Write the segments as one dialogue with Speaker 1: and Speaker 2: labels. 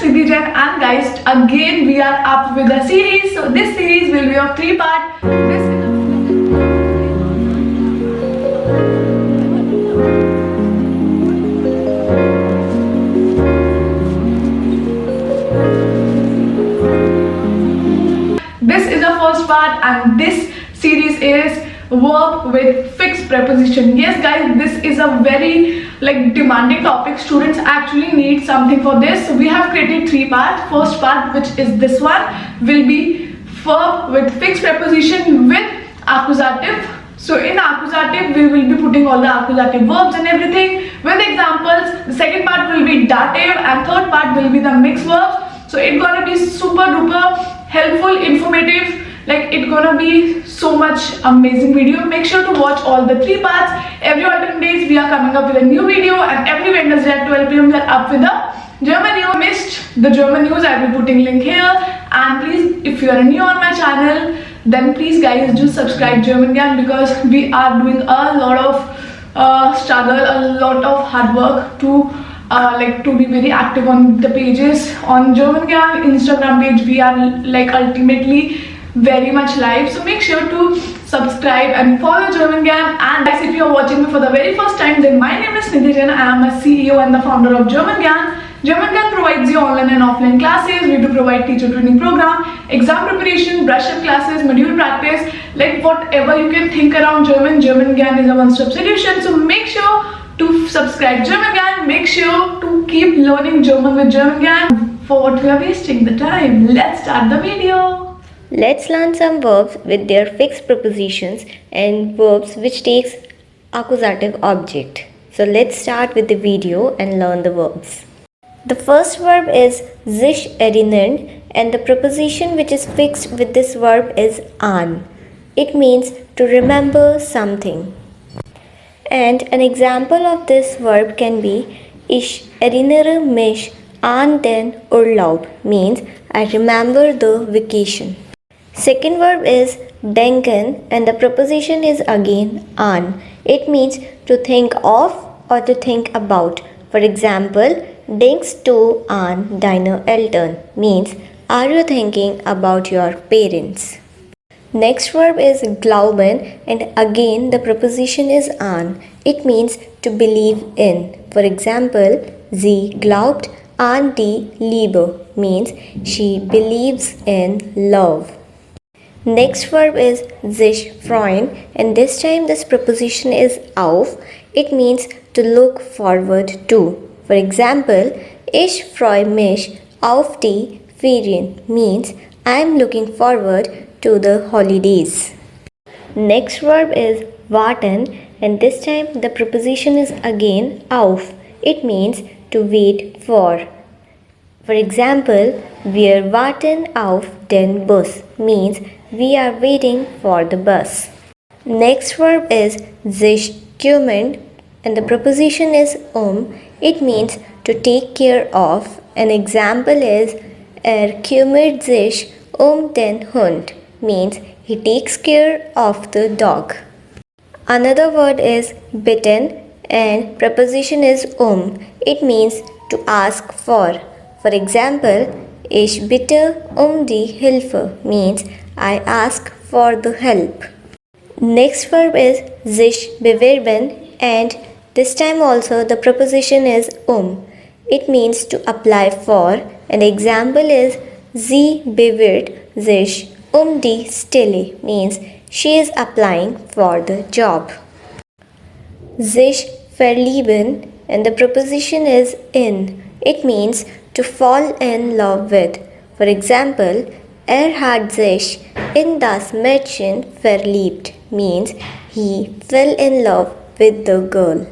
Speaker 1: Nidhi Jain, and guys, again we are up with a series. So this series will be of 3 parts. This is the first part, and this series is verb with fixed preposition. Yes guys, this is a very demanding topic. Students actually need something for this, so we have created 3 parts. First part, which is this one, will be verb with fixed preposition with accusative. So in accusative we will be putting all the accusative verbs and everything with examples. The second part will be dative, and third part will be the mixed verbs. So it's gonna be super duper helpful, informative. It's gonna be so much amazing video. Make sure to watch all the 3 parts. Every alternate days we are coming up with a new video, and every Wednesday at 12 p.m. we are up with the German news. Missed the German news, I will be putting link here. And please, if you are new on my channel, then please guys do subscribe German Gyan, because we are doing a lot of struggle, a lot of hard work to be very active on the pages on German Gyan Instagram page. We are ultimately very much live, so make sure to subscribe and follow German Gyan. And guys, if you are watching me for the very first time, then my name is Nidhi Jain. I am a CEO and the founder of German Gyan. German Gyan provides you online and offline classes. We do provide teacher training program, exam preparation, brush up classes, module practice, whatever you can think around German Gyan is a one-stop solution. So make sure to subscribe German Gyan. Make sure to keep learning German with German Gyan. For what we are wasting the time, let's start the video.
Speaker 2: Let's learn some verbs with their fixed prepositions and verbs which takes accusative object. So let's start with the video and learn the verbs. The first verb is sich erinnern, and the preposition which is fixed with this verb is an. It means to remember something. And an example of this verb can be Ich erinnere mich an den Urlaub, means I remember the vacation. Second verb is denken, and the preposition is again an. It means to think of or to think about. For example, denkst du an deine Eltern, means are you thinking about your parents. Next verb is glauben, and again the preposition is an. It means to believe in. For example, sie glaubt an die Liebe, means she believes in love. Next verb is sich freuen, and this time this preposition is auf. It means to look forward to. For example, ich freue mich auf die Ferien, means I am looking forward to the holidays. Next verb is warten, and this time the preposition is again auf. It means to wait for. For example, wir warten auf den Bus, means we are waiting for the bus. Next verb is sich kümmern, and the preposition is It means to take care of. An example is kümmert sich den Hund, means he takes care of the dog. Another word is bitten, and preposition is It means to ask for. For example, ich bitte die Hilfe, means I ask for the help. Next verb is sich bewerben, and this time also the preposition is It means to apply for. An example is sie bewirbt sich die Stelle, means she is applying for the job. Sich verlieben, and the preposition is in. It means to fall in love with. For example, hat sich in das Mädchen verliebt, means he fell in love with the girl.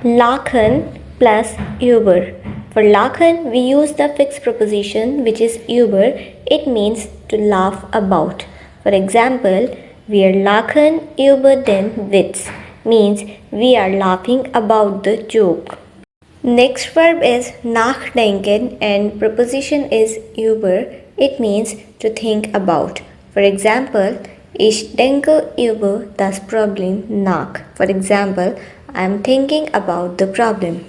Speaker 2: Lachen plus über. For lachen, we use the fixed preposition which is über. It means to laugh about. For example, wir lachen über den Witz, means we are laughing about the joke. Next verb is nachdenken, and preposition is über. It means to think about. For example, ich denke über das Problem nach. For example, I am thinking about the problem.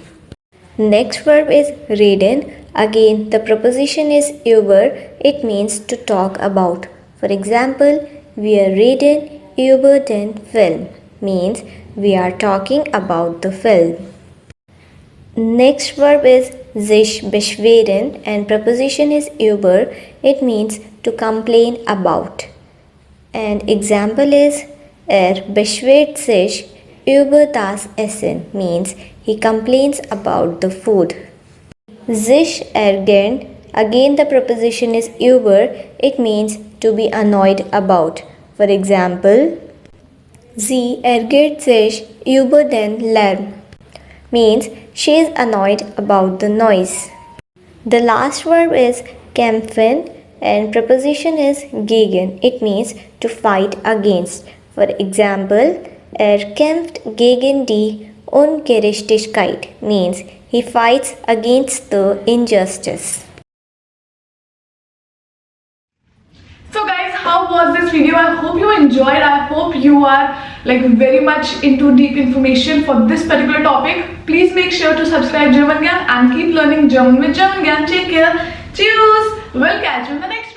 Speaker 2: Next verb is reden. Again, the preposition is über. It means to talk about. For example, wir reden über den Film means we are talking about the film. Next verb is sich beschweren and preposition is über. It means to complain about. And example is beschwert sich über das Essen means he complains about the food. Sich ärgern, again the preposition is über. It means to be annoyed about. For example, sie ärgert sich über den Lärm means she is annoyed about the noise. The last verb is kämpfen and preposition is gegen. It means to fight against. For example, kämpft gegen die Ungerechtigkeit means he fights against the injustice.
Speaker 1: So guys, how was this video? I hope you enjoyed. I hope you are like very much into deep information for this particular topic. Please make sure to subscribe German Gyan and keep learning German with German Gyan. Take care. Cheers. We'll catch you in the next